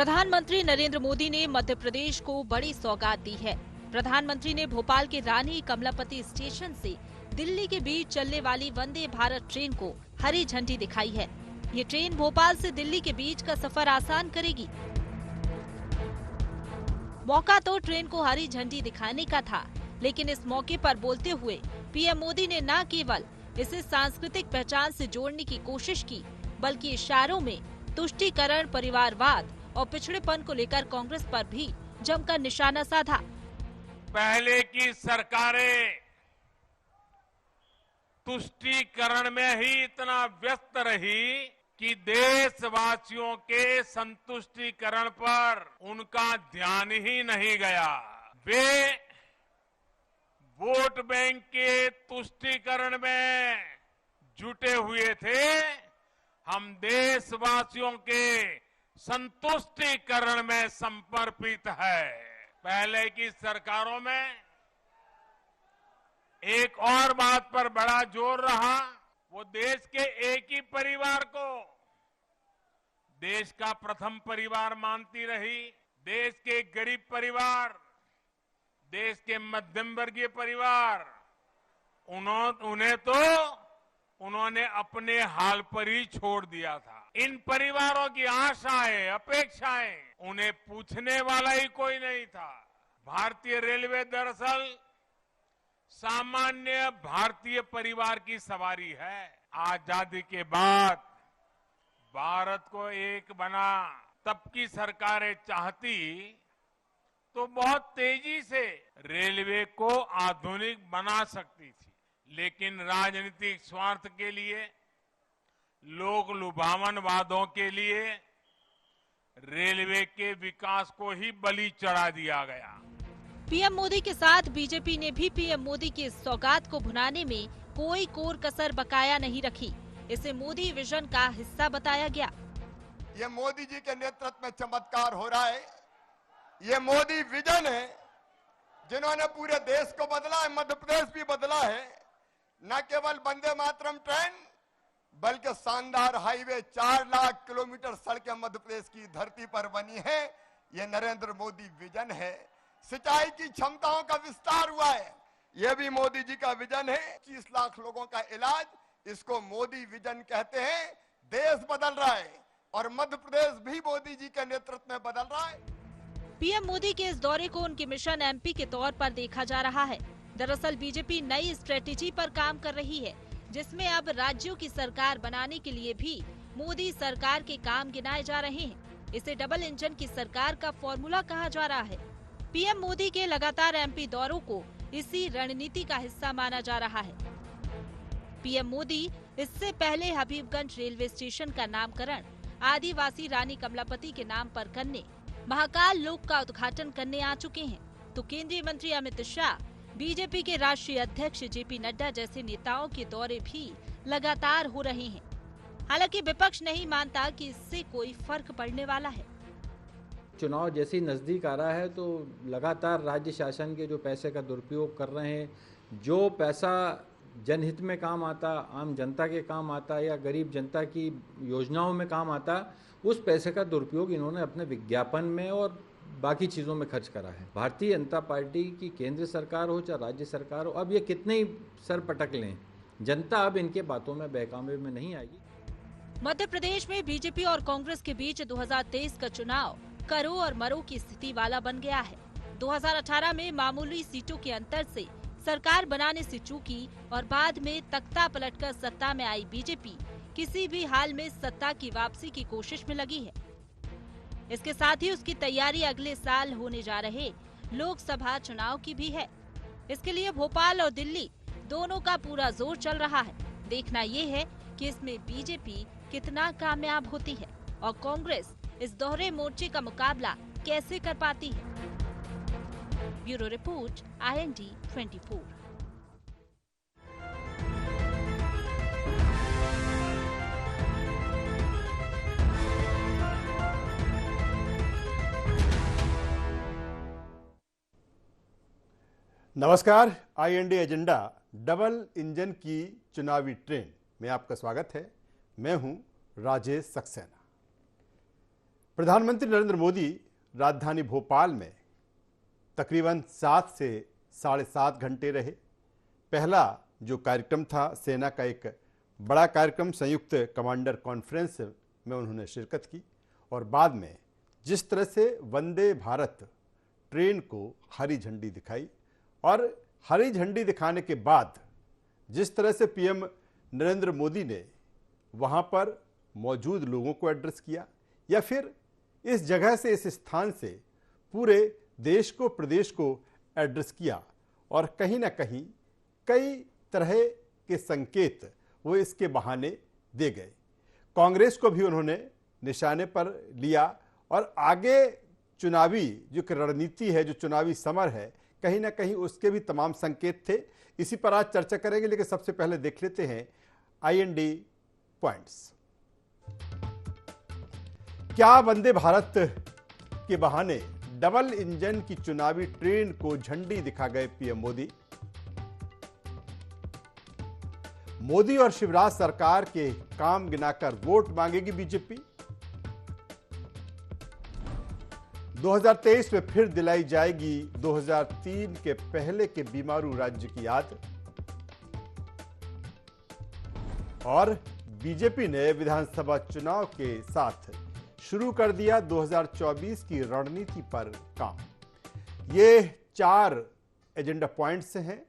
प्रधानमंत्री नरेंद्र मोदी ने मध्य प्रदेश को बड़ी सौगात दी है। प्रधानमंत्री ने भोपाल के रानी कमलापति स्टेशन से दिल्ली के बीच चलने वाली वंदे भारत ट्रेन को हरी झंडी दिखाई है। ये ट्रेन भोपाल से दिल्ली के बीच का सफर आसान करेगी। मौका तो ट्रेन को हरी झंडी दिखाने का था, लेकिन इस मौके पर बोलते हुए पीएम मोदी ने न केवल इसे सांस्कृतिक पहचान से जोड़ने की कोशिश की, बल्कि इशारों में तुष्टीकरण, परिवारवाद और पिछड़ेपन को लेकर कांग्रेस पर भी जमकर निशाना साधा। पहले की सरकारें तुष्टीकरण में ही इतना व्यस्त रही कि देशवासियों के संतुष्टीकरण पर उनका ध्यान ही नहीं गया। वे वोट बैंक के तुष्टीकरण में जुटे हुए थे। हम देशवासियों के संतुष्टीकरण में समर्पित है। पहले की सरकारों में एक और बात पर बड़ा जोर रहा, वो देश के एक ही परिवार को देश का प्रथम परिवार मानती रही। देश के गरीब परिवार, देश के मध्यम वर्गीय परिवार, उन्होंने अपने हाल पर ही छोड़ दिया था। इन परिवारों की आशाएं, अपेक्षाएं, उन्हें पूछने वाला ही कोई नहीं था। भारतीय रेलवे दरअसल सामान्य भारतीय परिवार की सवारी है। आजादी के बाद भारत को एक बना, तब की सरकारें चाहती तो बहुत तेजी से रेलवे को आधुनिक बना सकती थी, लेकिन राजनीतिक स्वार्थ के लिए, लोक लुभावन वादों के लिए रेलवे के विकास को ही बलि चढ़ा दिया गया। पीएम मोदी के साथ बीजेपी ने भी पीएम मोदी की इस सौगात को भुनाने में कोई कोर कसर बकाया नहीं रखी। इसे मोदी विजन का हिस्सा बताया गया। ये मोदी जी के नेतृत्व में चमत्कार हो रहा है। ये मोदी विजन है, जिन्होंने पूरे देश को बदला है, मध्य प्रदेश भी बदला है। न केवल वंदे मातरम ट्रेन, बल्कि शानदार हाईवे, 4 लाख किलोमीटर सड़कें मध्य प्रदेश की धरती पर बनी है। ये नरेंद्र मोदी विजन है। सिंचाई की क्षमताओं का विस्तार हुआ है, यह भी मोदी जी का विजन है। 30 लाख लोगों का इलाज, इसको मोदी विजन कहते हैं। देश बदल रहा है और मध्य प्रदेश भी मोदी जी के नेतृत्व में बदल रहा है। पीएम मोदी के इस दौरे को उनके मिशन एमपी के तौर पर देखा जा रहा है। दरअसल बीजेपी नई स्ट्रेटेजी पर काम कर रही है, जिसमें अब राज्यों की सरकार बनाने के लिए भी मोदी सरकार के काम गिनाए जा रहे हैं। इसे डबल इंजन की सरकार का फॉर्मूला कहा जा रहा है। पीएम मोदी के लगातार एमपी दौरों को इसी रणनीति का हिस्सा माना जा रहा है। पीएम मोदी इससे पहले हबीबगंज रेलवे स्टेशन का नामकरण आदिवासी रानी कमलापति के नाम पर करने, महाकाल लोक का उद्घाटन करने आ चुके हैं। तो केंद्रीय मंत्री अमित शाह, बीजेपी के राष्ट्रीय अध्यक्ष जेपी नड्डा जैसे नेताओं के दौरे भी लगातार हो रहे हैं। हालांकि विपक्ष नहीं मानता कि इससे कोई फर्क पड़ने वाला है। चुनाव जैसे ही नज़दीक आ रहा है तो लगातार राज्य शासन के जो पैसे का दुरुपयोग कर रहे हैं, जो पैसा जनहित में काम आता, आम जनता के काम आता या गरीब जनता की योजनाओं में काम आता, उस पैसे का दुरुपयोग इन्होंने अपने विज्ञापन में और बाकी चीज़ों में खर्च करा है। भारतीय जनता पार्टी की केंद्र सरकार हो चाहे राज्य सरकार हो, अब ये कितने ही सर पटक लें, जनता अब इनके बातों में बहकावे में नहीं आएगी। मध्य प्रदेश में बीजेपी और कांग्रेस के बीच 2023 का चुनाव करो और मरो की स्थिति वाला बन गया है। 2018 में मामूली सीटों के अंतर से सरकार बनाने से चूकी और बाद में तख्ता पलटकर सत्ता में आई बीजेपी किसी भी हाल में सत्ता की वापसी की कोशिश में लगी है। इसके साथ ही उसकी तैयारी अगले साल होने जा रहे लोकसभा चुनाव की भी है। इसके लिए भोपाल और दिल्ली दोनों का पूरा जोर चल रहा है। देखना ये है कि इसमें बीजेपी कितना कामयाब होती है और कांग्रेस इस दोहरे मोर्चे का मुकाबला कैसे कर पाती है। Bureau report, IND 24। नमस्कार, IND एजेंडा डबल इंजन की चुनावी ट्रेन में आपका स्वागत है। मैं हूं राजेश सक्सेना। प्रधानमंत्री नरेंद्र मोदी राजधानी भोपाल में तकरीबन 7 से 7.5 घंटे रहे। पहला जो कार्यक्रम था सेना का एक बड़ा कार्यक्रम संयुक्त कमांडर कॉन्फ्रेंस में उन्होंने शिरकत की और बाद में जिस तरह से वंदे भारत ट्रेन को हरी झंडी दिखाई और हरी झंडी दिखाने के बाद जिस तरह से पीएम नरेंद्र मोदी ने वहाँ पर मौजूद लोगों को एड्रेस किया या फिर इस जगह से इस स्थान से पूरे देश को प्रदेश को एड्रेस किया और कहीं ना कहीं कई तरह के संकेत वो इसके बहाने दे गए। कांग्रेस को भी उन्होंने निशाने पर लिया और आगे चुनावी जो रणनीति है, जो चुनावी समर है, कहीं ना कहीं उसके भी तमाम संकेत थे। इसी पर आज चर्चा करेंगे, लेकिन सबसे पहले देख लेते हैं IND पॉइंट्स। क्या वंदे भारत के बहाने डबल इंजन की चुनावी ट्रेन को झंडी दिखा गए पीएम मोदी? मोदी और शिवराज सरकार के काम गिनाकर वोट मांगेगी बीजेपी? 2023 में फिर दिलाई जाएगी 2003 के पहले के बीमारू राज्य की याद? और बीजेपी ने विधानसभा चुनाव के साथ शुरू कर दिया 2024 की रणनीति पर काम। ये 4 एजेंडा पॉइंट्स हैं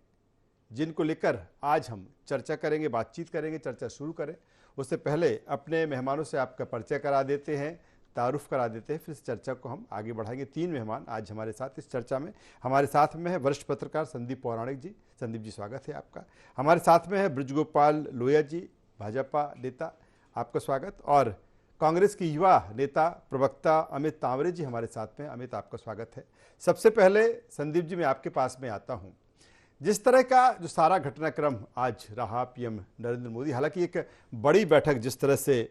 जिनको लेकर आज हम चर्चा करेंगे, बातचीत करेंगे। चर्चा शुरू करें उससे पहले अपने मेहमानों से आपका परिचय करा देते हैं, तारुफ करा देते हैं, फिर इस चर्चा को हम आगे बढ़ाएंगे। 3 मेहमान आज हमारे साथ इस चर्चा में। हमारे साथ में है वरिष्ठ पत्रकार संदीप पौराणिक जी। संदीप जी, स्वागत है आपका। हमारे साथ में है ब्रजगोपाल लोहिया जी, भाजपा नेता, आपका स्वागत। और कांग्रेस की युवा नेता प्रवक्ता अमित तांवरे जी हमारे साथ में। अमित, आपका स्वागत है। सबसे पहले संदीप जी, मैं आपके पास में आता हूं। जिस तरह का जो सारा घटनाक्रम आज रहा, पीएम नरेंद्र मोदी, हालांकि एक बड़ी बैठक जिस तरह से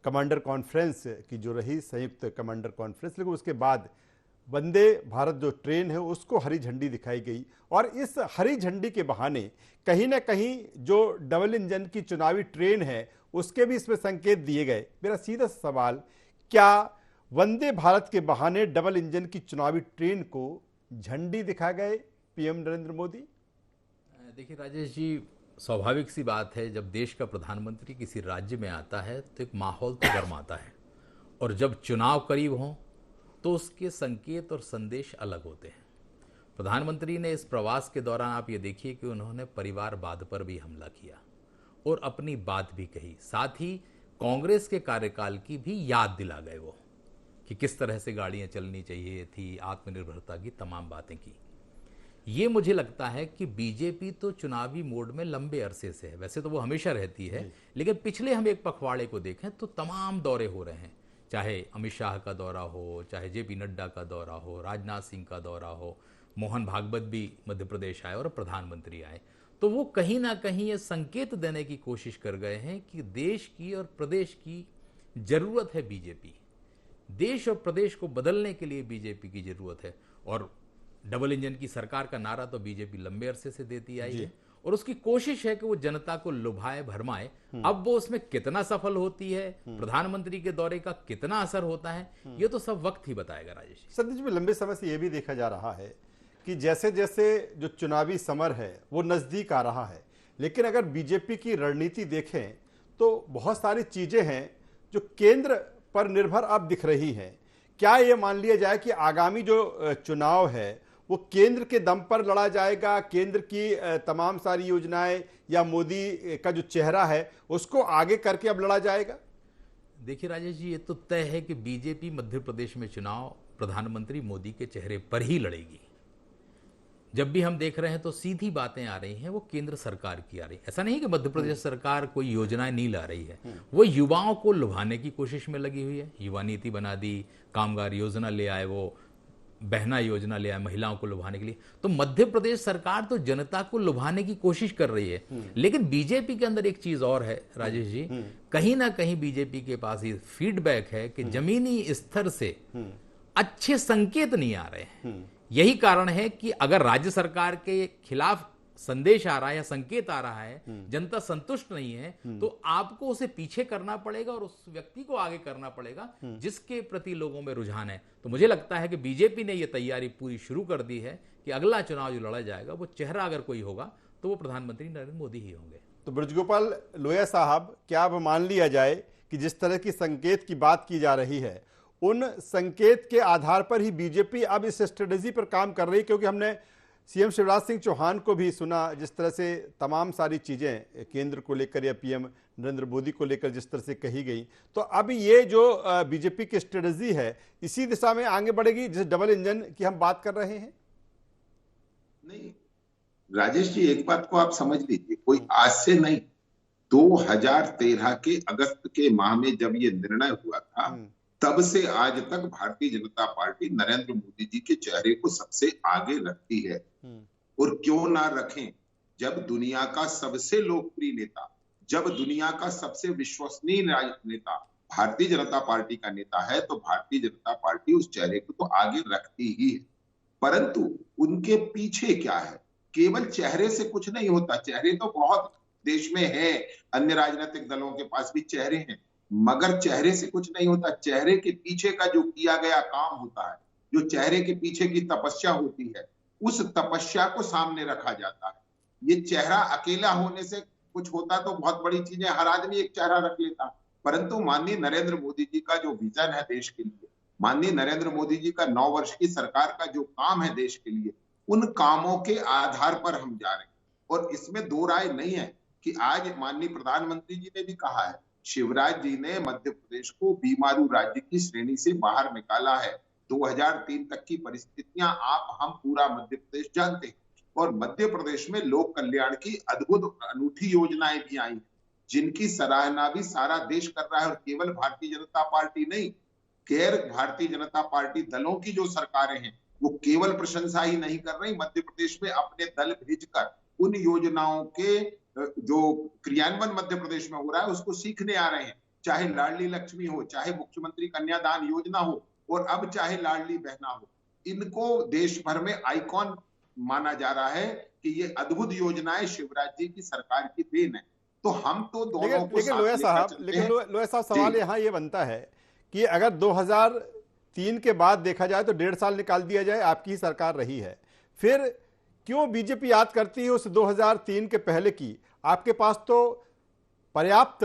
कमांडर कॉन्फ्रेंस की जो रही, संयुक्त कमांडर कॉन्फ्रेंस, लेकिन उसके बाद वंदे भारत जो ट्रेन है उसको हरी झंडी दिखाई गई और इस हरी झंडी के बहाने कहीं ना कहीं जो डबल इंजन की चुनावी ट्रेन है उसके भी इसमें संकेत दिए गए। मेरा सीधा सवाल, क्या वंदे भारत के बहाने डबल इंजन की चुनावी ट्रेन को झंडी दिखा गए पीएम नरेंद्र मोदी? देखिए राजेश जी, स्वाभाविक सी बात है, जब देश का प्रधानमंत्री किसी राज्य में आता है तो एक माहौल तो गर्म आता है और जब चुनाव करीब हों तो उसके संकेत और संदेश अलग होते हैं। प्रधानमंत्री ने इस प्रवास के दौरान आप ये देखिए कि उन्होंने परिवारवाद पर भी हमला किया और अपनी बात भी कही, साथ ही कांग्रेस के कार्यकाल की भी याद दिला गए वो कि किस तरह से गाड़ियां चलनी चाहिए थी, आत्मनिर्भरता की तमाम बातें की। ये मुझे लगता है कि बीजेपी तो चुनावी मोड में लंबे अरसे से है, वैसे तो वो हमेशा रहती है, लेकिन पिछले हम एक पखवाड़े को देखें तो तमाम दौरे हो रहे हैं, चाहे अमित शाह का दौरा हो, चाहे जेपी नड्डा का दौरा हो, राजनाथ सिंह का दौरा हो, मोहन भागवत भी मध्य प्रदेश आए और प्रधानमंत्री आए, तो वो कहीं ना कहीं ये संकेत देने की कोशिश कर गए हैं कि देश की और प्रदेश की जरूरत है बीजेपी, देश और प्रदेश को बदलने के लिए बीजेपी की जरूरत है। और डबल इंजन की सरकार का नारा तो बीजेपी लंबे अरसे से देती आई है और उसकी कोशिश है कि वो जनता को लुभाए भरमाए। अब वो उसमें कितना सफल होती है, प्रधानमंत्री के दौरे का कितना असर होता है, ये तो सब वक्त ही बताएगा। राजेश संदीप जी, लंबे समय से ये भी देखा जा रहा है कि जैसे जैसे जो चुनावी समर है वो नजदीक आ रहा है, लेकिन अगर बीजेपी की रणनीति देखें तो बहुत सारी चीजें हैं जो केंद्र पर निर्भर अब दिख रही हैं। क्या ये मान लिया जाए कि आगामी जो चुनाव है वो केंद्र के दम पर लड़ा जाएगा, केंद्र की तमाम सारी योजनाएं या मोदी का जो चेहरा है उसको आगे करके अब लड़ा जाएगा? देखिए राजेश जी, ये तो तय है कि बीजेपी मध्य प्रदेश में चुनाव प्रधानमंत्री मोदी के चेहरे पर ही लड़ेगी। जब भी हम देख रहे हैं तो सीधी बातें आ रही हैं वो केंद्र सरकार की आ रही है। ऐसा नहीं कि मध्य प्रदेश सरकार कोई योजनाएं नहीं ला रही है, वो युवाओं को लुभाने की कोशिश में लगी हुई है। युवा नीति बना दी, कामगार योजना ले आए, वो बहना योजना ले आए महिलाओं को लुभाने के लिए। तो मध्य प्रदेश सरकार तो जनता को लुभाने की कोशिश कर रही है, लेकिन बीजेपी के अंदर एक चीज और है राजेश जी, कहीं ना कहीं बीजेपी के पास ये फीडबैक है कि जमीनी स्तर से अच्छे संकेत नहीं आ रहे हैं। यही कारण है कि अगर राज्य सरकार के खिलाफ संदेश आ रहा है या संकेत आ रहा है, जनता संतुष्ट नहीं है, तो आपको उसे पीछे करना पड़ेगा और उस व्यक्ति को आगे करना पड़ेगा जिसके प्रति लोगों में रुझान है। तो मुझे लगता है कि बीजेपी ने यह तैयारी पूरी शुरू कर दी है कि अगला चुनाव जो लड़ा जाएगा वो चेहरा अगर कोई होगा तो वो प्रधानमंत्री नरेंद्र मोदी ही होंगे। तो ब्रजगोपाल लोहिया साहब, क्या अब मान लिया जाए कि जिस तरह की संकेत की बात की जा रही है, उन संकेत के आधार पर ही बीजेपी अब इस स्ट्रेटेजी पर काम कर रही है? क्योंकि हमने सीएम शिवराज सिंह चौहान को भी सुना, जिस तरह से तमाम सारी चीज़ें केंद्र को लेकर या पीएम नरेंद्र मोदी को लेकर जिस तरह से कही गई, तो अब ये जो बीजेपी की स्ट्रेटेजी है इसी दिशा में आगे बढ़ेगी जिस डबल इंजन की हम बात कर रहे हैं? नहीं राजेश जी, एक बात को आप समझ लीजिए, कोई आज से नहीं, 2013 के अगस्त के माह में जब ये निर्णय हुआ था तब से आज तक भारतीय जनता पार्टी नरेंद्र मोदी जी के चेहरे को सबसे आगे रखती है। और क्यों ना रखें, जब दुनिया का सबसे लोकप्रिय नेता, जब दुनिया का सबसे विश्वसनीय नेता भारतीय जनता पार्टी का नेता है, तो भारतीय जनता पार्टी उस चेहरे को तो आगे रखती ही है। परंतु उनके पीछे क्या है? केवल चेहरे से कुछ नहीं होता। चेहरे तो बहुत देश में है, अन्य राजनीतिक दलों के पास भी चेहरे हैं, मगर चेहरे से कुछ नहीं होता। चेहरे के पीछे का जो किया गया काम होता है, जो चेहरे के पीछे की तपस्या होती है, उस तपस्या को सामने रखा जाता है। ये चेहरा अकेला होने से कुछ होता तो बहुत बड़ी चीज है, हर आदमी एक चेहरा रख लेता, परंतु माननीय नरेंद्र मोदी जी का जो विजन है देश के लिए, माननीय नरेंद्र मोदी जी का 9 वर्ष की सरकार का जो काम है देश के लिए, उन कामों के आधार पर हम जा रहे हैं। और इसमें दो राय नहीं है कि आज माननीय प्रधानमंत्री जी ने भी कहा है, शिवराज जी ने मध्य प्रदेश को बीमारू राज्य की श्रेणी से बाहर निकाला है। 2003 तक की परिस्थितियां आप हम पूरा मध्य प्रदेश जानते हैं, और मध्य प्रदेश में लोक कल्याण की अद्भुत अनूठी योजनाएं भी आई जिनकी सराहना भी सारा देश कर रहा है। और केवल भारतीय जनता पार्टी नहीं, गैर भारतीय जनता पार्टी दलों की जो सरकारें हैं वो केवल प्रशंसा ही नहीं कर रही, मध्य प्रदेश में अपने दल भेजकर उन योजनाओं के जो क्रियान्वयन मध्य प्रदेश में हो रहा है उसको सीखने आ रहे हैं। चाहे लाडली लक्ष्मी हो, चाहे मुख्यमंत्री कन्यादान योजना हो, और अब चाहे लाडली बहना हो, इनको देश भर में आइकॉन माना जा रहा है कि ये अद्भुत योजनाएं शिवराज जी की सरकार की देन है। तो हम तो दोनों को लेकिन लोहिया साहब सवाल यहाँ ये बनता है कि अगर 2003 के बाद देखा जाए तो 1.5 साल निकाल दिया जाए, आपकी ही सरकार रही है, फिर क्यों बीजेपी याद करती है उस 2003 के पहले की? आपके पास तो पर्याप्त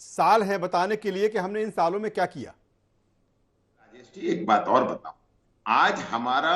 साल है बताने के लिए कि हमने इन सालों में क्या किया। राजेश जी, एक बात और बताऊं, आज हमारा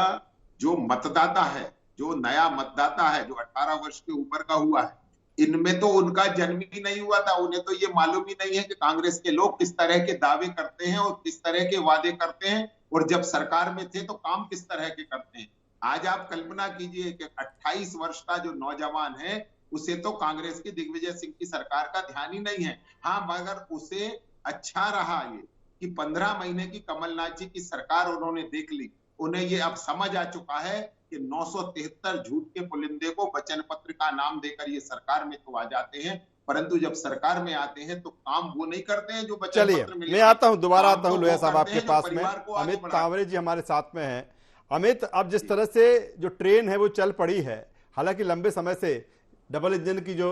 जो मतदाता है, जो नया मतदाता है, जो 18 वर्ष के ऊपर का हुआ है, इनमें तो उनका जन्म ही नहीं हुआ था। उन्हें तो ये मालूम ही नहीं है कि कांग्रेस के लोग किस तरह के दावे करते हैं और किस तरह के वादे करते हैं, और जब सरकार में थे तो काम किस तरह के करते हैं। आज आप कल्पना कीजिए कि 28 वर्ष का जो नौजवान है उसे तो कांग्रेस की दिग्विजय सिंह की सरकार का ध्यान ही नहीं है। हाँ, मगर उसे अच्छा रहा ये कि 15 महीने की कमलनाथ जी की सरकार उन्होंने देख ली। उन्हें ये अब समझ आ चुका है कि 973 झूठ के पुलिंदे को वचन पत्र का नाम देकर ये सरकार में तो आ जाते हैं, परंतु जब सरकार में आते हैं तो काम वो नहीं करते हैं जो वचन पत्र मिले। मैं आता हूं, दोबारा आता हूं लोहिया साहब आपके पास में। अमित तांवरे जी हमारे साथ में हैं। अमित, अब जिस तरह से जो ट्रेन है वो चल पड़ी है, हालांकि लंबे समय से डबल इंजन की जो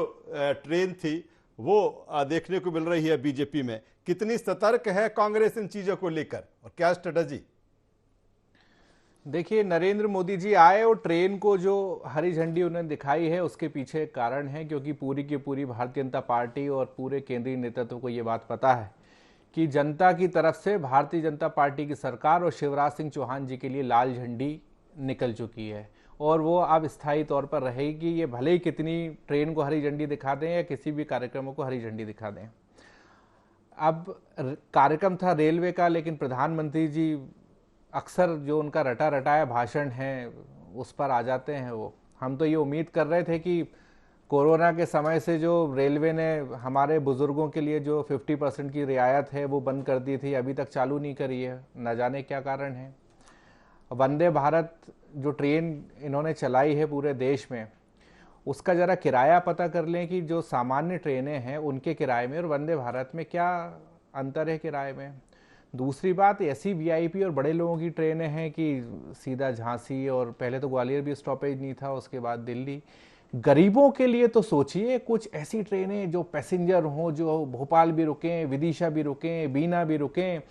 ट्रेन थी वो देखने को मिल रही है बीजेपी में, कितनी सतर्क है कांग्रेस इन चीजों को लेकर और क्या स्ट्रेटजी? देखिए, नरेंद्र मोदी जी आए और ट्रेन को जो हरी झंडी उन्होंने दिखाई है उसके पीछे एक कारण है, क्योंकि पूरी की पूरी भारतीय जनता पार्टी और पूरे केंद्रीय नेतृत्व को ये बात पता है कि जनता की तरफ से भारतीय जनता पार्टी की सरकार और शिवराज सिंह चौहान जी के लिए लाल झंडी निकल चुकी है और वो अब स्थायी तौर पर रहेगी। ये भले ही कितनी ट्रेन को हरी झंडी दिखा दें या किसी भी कार्यक्रमों को हरी झंडी दिखा दें। अब कार्यक्रम था रेलवे का, लेकिन प्रधानमंत्री जी अक्सर जो उनका रटा रटाया भाषण है उस पर आ जाते हैं। वो हम तो ये उम्मीद कर रहे थे कि कोरोना के समय से जो रेलवे ने हमारे बुजुर्गों के लिए जो 50% की रियायत है वो बंद कर दी थी, अभी तक चालू नहीं करी है, न जाने क्या कारण है। वंदे भारत जो ट्रेन इन्होंने चलाई है पूरे देश में, उसका ज़रा किराया पता कर लें कि जो सामान्य ट्रेनें हैं उनके किराए में और वंदे भारत में क्या अंतर है किराए में। दूसरी बात, ऐसी वीआईपी और बड़े लोगों की ट्रेनें हैं कि सीधा झांसी और पहले तो ग्वालियर भी स्टॉपेज नहीं था, उसके बाद दिल्ली, गरीबों के लिए तो सोचिए, कुछ ऐसी ट्रेनें जो पैसेंजर हों, जो भोपाल भी रुकें, विदिशा भी रुकें, बीना भी रुकें,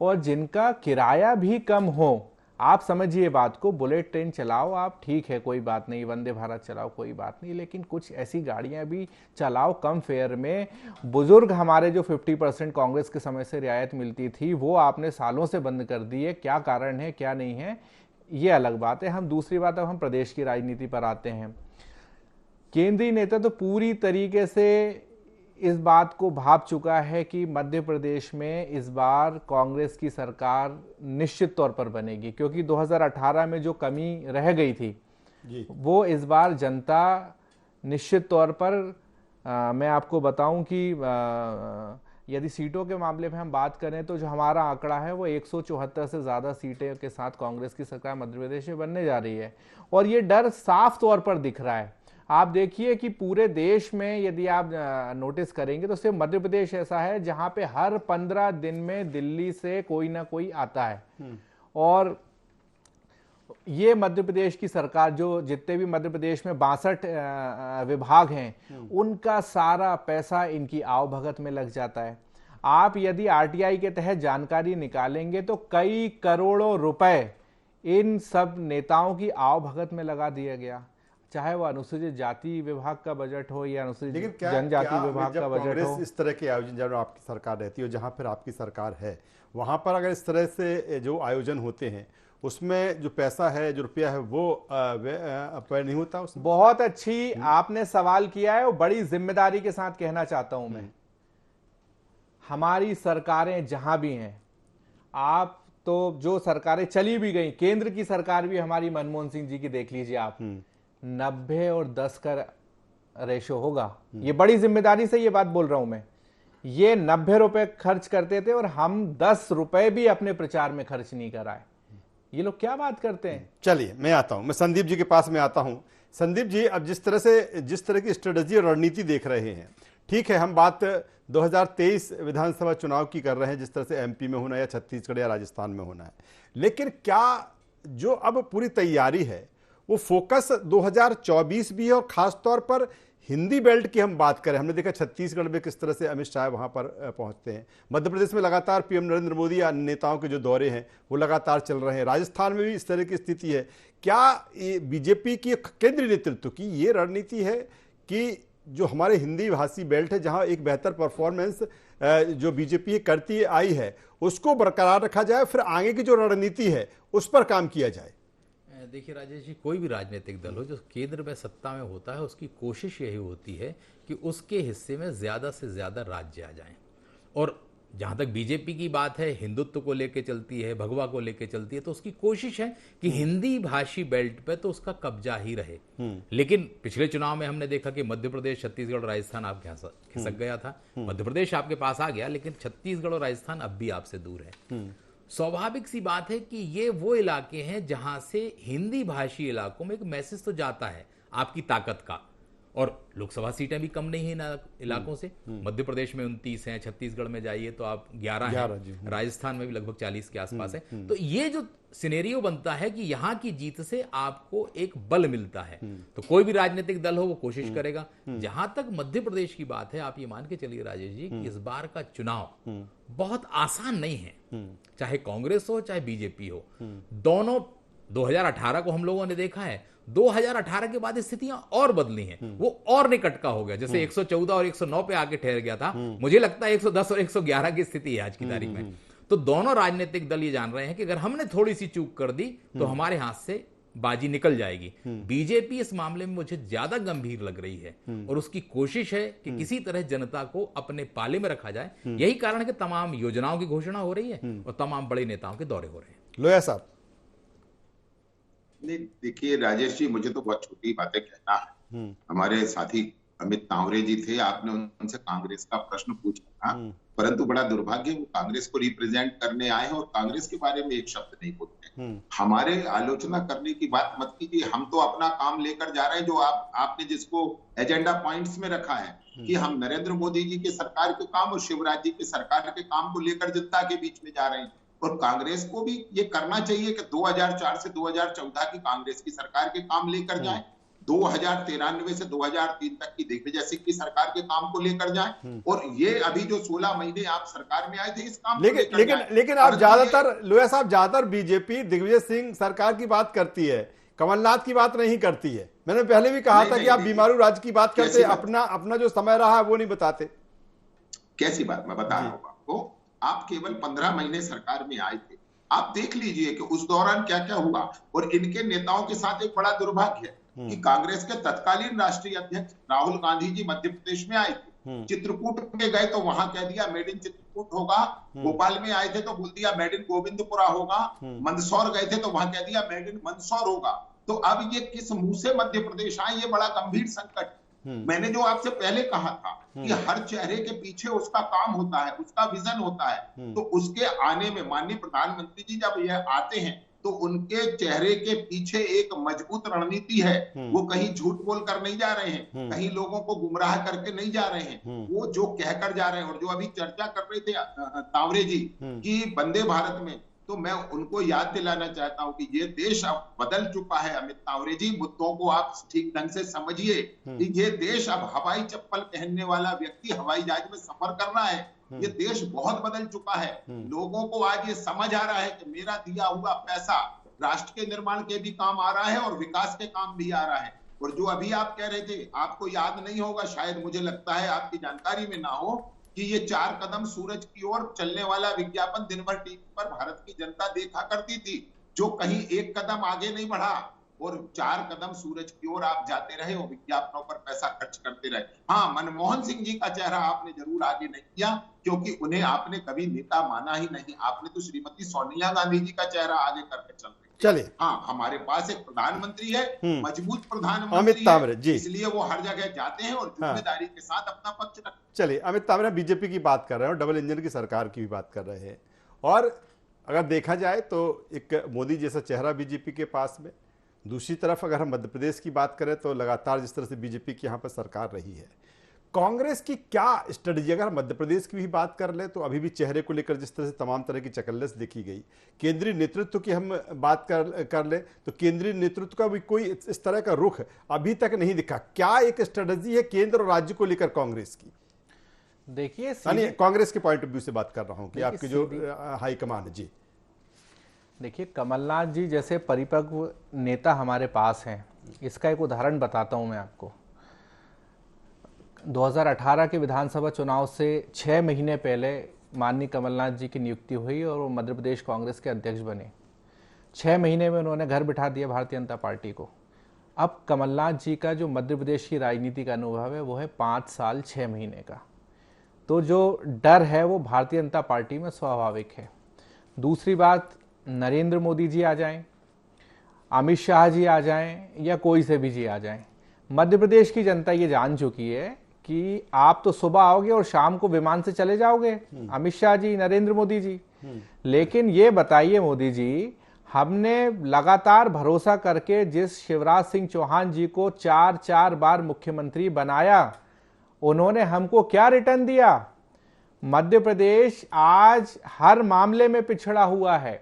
और जिनका किराया भी कम हो। आप समझिए बात को, बुलेट ट्रेन चलाओ आप, ठीक है, कोई बात नहीं, वंदे भारत चलाओ, कोई बात नहीं, लेकिन कुछ ऐसी गाड़ियां भी चलाओ कम फेयर में। बुजुर्ग हमारे जो 50% कांग्रेस के समय से रियायत मिलती थी, वो आपने सालों से बंद कर दी है। क्या कारण है, क्या नहीं है, ये अलग बात है। हम दूसरी बात, अब हम प्रदेश की राजनीति पर आते हैं। केंद्रीय नेता तो पूरी तरीके से इस बात को भाप चुका है कि मध्य प्रदेश में इस बार कांग्रेस की सरकार निश्चित तौर पर बनेगी, क्योंकि 2018 में जो कमी रह गई थी वो इस बार जनता निश्चित तौर पर, मैं आपको बताऊं कि यदि सीटों के मामले में हम बात करें तो जो हमारा आंकड़ा है वो 174 से ज़्यादा सीटें के साथ कांग्रेस की सरकार मध्य प्रदेश में बनने जा रही है। और ये डर साफ तौर पर दिख रहा है। आप देखिए कि पूरे देश में यदि आप नोटिस करेंगे तो सिर्फ मध्य प्रदेश ऐसा है जहां पे हर 15 दिन में दिल्ली से कोई ना कोई आता है। और ये मध्य प्रदेश की सरकार, जो जितने भी मध्य प्रदेश में 62 विभाग हैं, उनका सारा पैसा इनकी आवभगत में लग जाता है। आप यदि आरटीआई के तहत जानकारी निकालेंगे तो कई करोड़ों रुपए इन सब नेताओं की आवभगत में लगा दिया गया, चाहे वो अनुसूचित जाति विभाग का बजट हो या अनुसूचित जनजाति विभाग का बजट हो। इस तरह के आयोजन जब आपकी सरकार रहती है, जहां पर आपकी सरकार है, वहां पर अगर इस तरह से जो आयोजन होते हैं उसमें जो पैसा है, जो रुपया है, वो अपव्यय नहीं होता उसमें? बहुत अच्छी आपने सवाल किया है, और बड़ी जिम्मेदारी के साथ कहना चाहता हूं मैं, हमारी सरकारें जहां भी हैं, आप तो जो सरकारें चली भी गई, केंद्र की सरकार भी हमारी मनमोहन सिंह जी की देख लीजिए आप, 90 और 10 का रेशो होगा। ये बड़ी जिम्मेदारी से ये बात बोल रहा हूं मैं। ये 90 रुपए खर्च करते थे और हम 10 रुपए भी अपने प्रचार में खर्च नहीं कराए। ये लोग क्या बात करते हैं। चलिए मैं आता हूं, मैं संदीप जी के पास में आता हूं। संदीप जी, अब जिस तरह की स्ट्रेटजी और रणनीति देख रहे हैं, ठीक है, हम बात 2023 विधानसभा चुनाव की कर रहे हैं, जिस तरह से एमपी में होना या छत्तीसगढ़ या राजस्थान में होना है, लेकिन क्या जो अब पूरी तैयारी है वो फोकस 2024 भी है, और खासतौर पर हिंदी बेल्ट की हम बात करें, हमने देखा छत्तीसगढ़ में किस तरह से अमित शाह वहां पर पहुंचते हैं, मध्य प्रदेश में लगातार पीएम नरेंद्र मोदी या नेताओं के जो दौरे हैं वो लगातार चल रहे हैं, राजस्थान में भी इस तरह की स्थिति है। क्या बीजेपी की केंद्रीय नेतृत्व की ये रणनीति है कि जो हमारे हिंदी भाषी बेल्ट है, जहां एक बेहतर परफॉर्मेंस जो बीजेपी करती आई है उसको बरकरार रखा जाए, फिर आगे की जो रणनीति है उस पर काम किया जाए? देखिए राजेश जी, कोई भी राजनीतिक दल हो जो केंद्र में सत्ता में होता है, उसकी कोशिश यही होती है कि उसके हिस्से में ज़्यादा से ज़्यादा राज्य आ जाएं। और जहाँ तक बीजेपी की बात है, हिंदुत्व को लेके चलती है, भगवा को लेके चलती है, तो उसकी कोशिश है कि हिंदी भाषी बेल्ट पे तो उसका कब्जा ही रहे। लेकिन पिछले चुनाव में हमने देखा कि मध्य प्रदेश, छत्तीसगढ़, राजस्थान आपके यहाँ खिसक गया था। मध्य प्रदेश आपके पास आ गया, लेकिन छत्तीसगढ़ और राजस्थान अब भी आपसे दूर है। स्वाभाविक सी बात है कि ये वो इलाके हैं जहां से हिंदी भाषी इलाकों में एक मैसेज तो जाता है आपकी ताकत का, और लोकसभा सीटें भी कम नहीं है इन इलाकों से। मध्य प्रदेश में 29 हैं, छत्तीसगढ़ में जाइए तो आप 11 हैं, राजस्थान में भी लगभग 40 के आसपास है। तो ये जो सिनेरियो बनता है कि यहाँ की जीत से आपको एक बल मिलता है, तो कोई भी राजनीतिक दल हो वो कोशिश करेगा। जहां तक मध्य प्रदेश की बात है, आप ये मान के चलिए राजेश जी कि इस बार का चुनाव बहुत आसान नहीं है, चाहे कांग्रेस हो चाहे बीजेपी हो। दोनों 2018 को हम लोगों ने देखा है, 2018 के बाद स्थितियां और बदली हैं, वो और निकट का हो गया। जैसे 114 और 109 पे आके ठहर गया था, मुझे लगता है 110 और 111 की स्थिति है आज की तारीख में। तो दोनों राजनीतिक दल ये जान रहे हैं कि अगर हमने थोड़ी सी चूक कर दी तो हमारे हाथ से बाजी निकल जाएगी। बीजेपी इस मामले में मुझे ज्यादा गंभीर लग रही है, और उसकी कोशिश है कि किसी तरह जनता को अपने पाले में रखा जाए। यही कारण है कि तमाम योजनाओं की घोषणा हो रही है और तमाम बड़े नेताओं के दौरे हो रहे हैं। लोया साहब, नहीं देखिए राजेश जी, मुझे तो बहुत छोटी बातें कहना है। हमारे साथी अमित तांवरे जी थे, आपने उनसे कांग्रेस का प्रश्न पूछा था, परंतु बड़ा दुर्भाग्य वो कांग्रेस को रिप्रेजेंट करने आए हैं और कांग्रेस के बारे में एक शब्द नहीं बोलते। हमारे आलोचना करने की बात मत कीजिए, हम तो अपना काम लेकर जा रहे हैं, जो आपने जिसको एजेंडा पॉइंट्स में रखा है कि हम नरेंद्र मोदी जी के सरकार के काम और शिवराज जी के सरकार के काम को लेकर जनता के बीच में जा रहे हैं। और कांग्रेस को भी ये करना चाहिए कि 2004 से 2014 की कांग्रेस की सरकार के काम लेकर जाए। 2093 से 2003 तक की दिग्विजय सिंह की सरकार के काम को लेकर जाएं और ये अभी जो 16 महीने आप सरकार में आए थे इस काम को लेकर जाएं। लेकिन आप ज्यादातर लोया साहब, ज्यादातर बीजेपी दिग्विजय सिंह सरकार की बात करती है, कमलनाथ की बात नहीं करती है। मैंने पहले भी कहा था कि आप बीमारू राज्य की बात करते, अपना जो समय रहा है वो नहीं बताते। कैसी बात, मैं बता रहा हूं आपको। आप केवल 15 महीने सरकार में आए थे, आप देख लीजिए कि उस दौरान क्या क्या हुआ। और इनके नेताओं के साथ एक बड़ा दुर्भाग्य है कि कांग्रेस के तत्कालीन राष्ट्रीय अध्यक्ष राहुल गांधी जी मध्य प्रदेश में आए थे, चित्रकूट में गए तो वहां कह दिया मेड इन चित्रकूट होगा, भोपाल में आए थे तो बोल दिया मेड इन गोविंदपुरा होगा, मंदसौर गए थे तो वहां कह दिया मेड इन मंदसौर होगा। तो अब ये किस मुंह से मध्य प्रदेश आए, ये बड़ा गंभीर संकट। मैंने जो आपसे पहले कहा था कि हर चेहरे के पीछे उसका काम होता है, उसका विजन होता है, तो उसके आने में माननीय प्रधानमंत्री जी जब यह आते हैं तो उनके चेहरे के पीछे एक मजबूत रणनीति है। वो कहीं झूठ बोल कर नहीं जा रहे हैं, कहीं लोगों को गुमराह करके नहीं जा रहे हैं, वो जो कहकर जा रहे हैं। और जो अभी चर्चा कर रहे थे तावरे जी की वंदे भारत में, तो मैं उनको याद दिलाना चाहता हूं कि ये देश अब बदल चुका है। अमित तावरे जी, मुद्दों को आप ठीक ढंग से समझिए कि ये देश अब हवाई चप्पल पहनने वाला व्यक्ति हवाई जहाज में सफर करना है। ये देश बहुत बदल चुका है। लोगों को आज ये समझ आ रहा है कि मेरा दिया हुआ पैसा राष्ट्र के निर्माण के भी काम आ रहा है और विकास के काम भी आ रहा है। और जो अभी आप कह रहे थे, आपको याद नहीं होगा शायद, मुझे लगता है आपकी जानकारी में ना हो, कि ये 4 कदम सूरज की ओर चलने वाला विज्ञापन दिन भर टीवी पर भारत की जनता देखा करती थी, जो कहीं 1 कदम आगे नहीं बढ़ा और 4 कदम सूरज की ओर आप जाते रहे और विज्ञापनों पर पैसा खर्च करते रहे। हाँ, मनमोहन सिंह जी का चेहरा आपने जरूर आगे नहीं किया, क्योंकि उन्हें आपने कभी नेता माना ही नहीं। आपने तो श्रीमती सोनिया गांधी जी का चेहरा आगे करके चल रहे। चले, हाँ, हमारे पास एक प्रधानमंत्री है, मजबूत प्रधानमंत्री अमित तावरे जी, इसलिए वो हर जगह जाते हैं और जिम्मेदारी के साथ अपना पक्ष रखते हैं। चलिए, अमित तावरे बीजेपी की बात कर रहे हैं और डबल इंजन की सरकार की भी बात कर रहे हैं। और अगर देखा जाए तो एक मोदी जैसा चेहरा बीजेपी के पास में, दूसरी तरफ अगर हम मध्य प्रदेश की बात करें तो लगातार जिस तरह से बीजेपी की यहाँ पर सरकार रही है, कांग्रेस की क्या स्ट्रेटजी, अगर मध्य प्रदेश की भी बात कर ले तो अभी भी चेहरे को लेकर जिस तरह से तमाम तरह की चकल्लस देखी गई। केंद्रीय नेतृत्व की हम बात कर ले तो केंद्रीय नेतृत्व का भी कोई इस तरह का रुख अभी तक नहीं दिखा। क्या एक स्ट्रेटजी है केंद्र और राज्य को लेकर कांग्रेस की? देखिए, कांग्रेस के पॉइंट ऑफ व्यू से बात कर रहा हूं कि आपकी जो हाईकमान है जी। देखिए, कमलनाथ जी जैसे परिपक्व नेता हमारे पास हैं, इसका एक उदाहरण बताता हूं मैं आपको। 2018 के विधानसभा चुनाव से 6 महीने पहले माननीय कमलनाथ जी की नियुक्ति हुई और वो मध्य प्रदेश कांग्रेस के अध्यक्ष बने। 6 महीने में उन्होंने घर बिठा दिया भारतीय जनता पार्टी को। अब कमलनाथ जी का जो मध्य प्रदेश की राजनीति का अनुभव है वो है 5 साल 6 महीने का। तो जो डर है वो भारतीय जनता पार्टी में स्वाभाविक है। दूसरी बात, नरेंद्र मोदी जी आ जाएं, अमित शाह जी आ जाएं या कोई से भी जी आ जाएं, मध्य प्रदेश की जनता ये जान चुकी है कि आप तो सुबह आओगे और शाम को विमान से चले जाओगे, अमित शाह जी, नरेंद्र मोदी जी। लेकिन ये बताइए मोदी जी, हमने लगातार भरोसा करके जिस शिवराज सिंह चौहान जी को 4 बार मुख्यमंत्री बनाया, उन्होंने हमको क्या रिटर्न दिया? मध्य प्रदेश आज हर मामले में पिछड़ा हुआ है।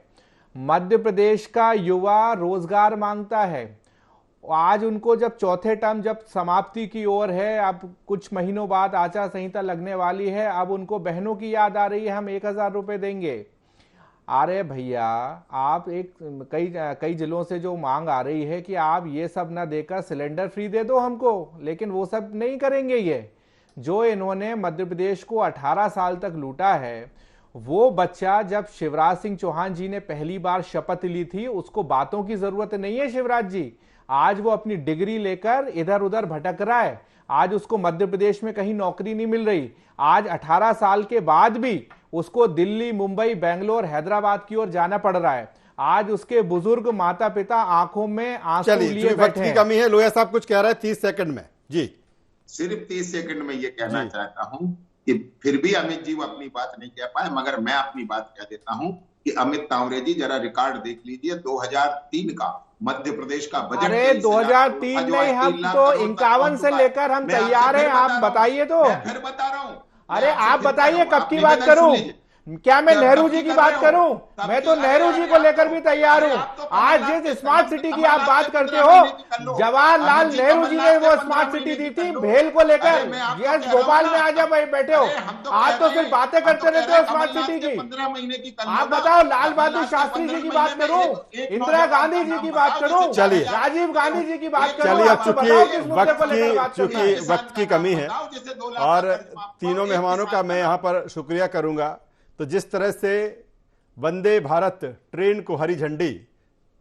मध्य प्रदेश का युवा रोजगार मांगता है। आज उनको जब चौथे टर्म जब समाप्ति की ओर है, अब कुछ महीनों बाद आचार संहिता लगने वाली है, अब उनको बहनों की याद आ रही है, हम 1000 रुपए देंगे। अरे भैया, आप कई जिलों से जो मांग आ रही है कि आप ये सब ना देकर सिलेंडर फ्री दे दो हमको, लेकिन वो सब नहीं करेंगे। ये जो इन्होंने मध्य प्रदेश को 18 साल तक लूटा है, वो बच्चा जब शिवराज सिंह चौहान जी ने पहली बार शपथ ली थी, उसको बातों की जरूरत नहीं है शिवराज जी। आज वो अपनी डिग्री लेकर इधर उधर भटक रहा है। आज उसको मध्य प्रदेश में कहीं नौकरी नहीं मिल रही। आज 18 साल के बाद भी उसको दिल्ली, मुंबई, बेंगलोर, हैदराबाद की ओर जाना पड़ रहा है। आज उसके बुजुर्ग माता पिता आंखों में आंसू लिए बैठे हैं। कमी है, लोया साहब कुछ कह रहे हैं 30 सेकंड में जी। सिर्फ 30 सेकंड में ये कहना चाहता हूं कि फिर भी अमित जी वो अपनी बात नहीं कह पाए, मगर मैं अपनी बात कह देता हूं कि अमित तावरे जी जरा रिकॉर्ड देख लीजिए 2003 का मध्य प्रदेश का बजट। अरे 2003 में हम तो 51 से लेकर हम तैयार हैं, आप बताइए तो। मैं फिर बता रहा हूं। अरे आप बताइए कब की बात करूं? क्या मैं नेहरू जी की बात करूं? मैं तो नेहरू जी को लेकर भी तैयार हूं। आज जिस स्मार्ट सिटी की आप बात करते हो, जवाहरलाल नेहरू जी ने वो स्मार्ट सिटी दी थी भेल को लेकर। यस, भोपाल में आज आप बैठे हो, आज तो सिर्फ बातें करते रहते हो स्मार्ट सिटी की। 15 महीने की आप बताओ, लाल बहादुर शास्त्री जी की बात करूं, इंदिरा गांधी जी की बात करूं, चलिए, राजीव गांधी जी की बात करूं, चलिए, अब आपको बताओ किस मुद्दे को लेकर बात करना है? चूंकि वक्त की कमी है और तीनों मेहमानों का मैं यहां पर शुक्रिया करूंगा। तो जिस तरह से वंदे भारत ट्रेन को हरी झंडी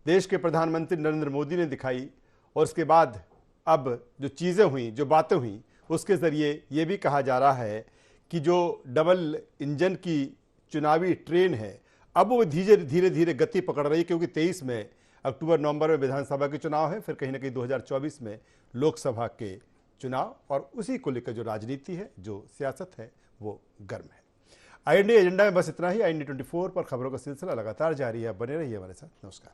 देश के प्रधानमंत्री नरेंद्र मोदी ने दिखाई और उसके बाद अब जो चीज़ें हुई, जो बातें हुई, उसके ज़रिए ये भी कहा जा रहा है कि जो डबल इंजन की चुनावी ट्रेन है अब वो धीरे धीरे गति पकड़ रही है, क्योंकि 23 में अक्टूबर नवंबर में विधानसभा के चुनाव है, फिर कहीं ना कहीं 2024 में लोकसभा के चुनाव, और उसी को लेकर जो राजनीति है, जो सियासत है, वो गर्म है। IND एजेंडा में बस इतना ही। IND 24 पर खबरों का सिलसिला लगातार जारी है। बने रहिए हमारे साथ। नमस्कार।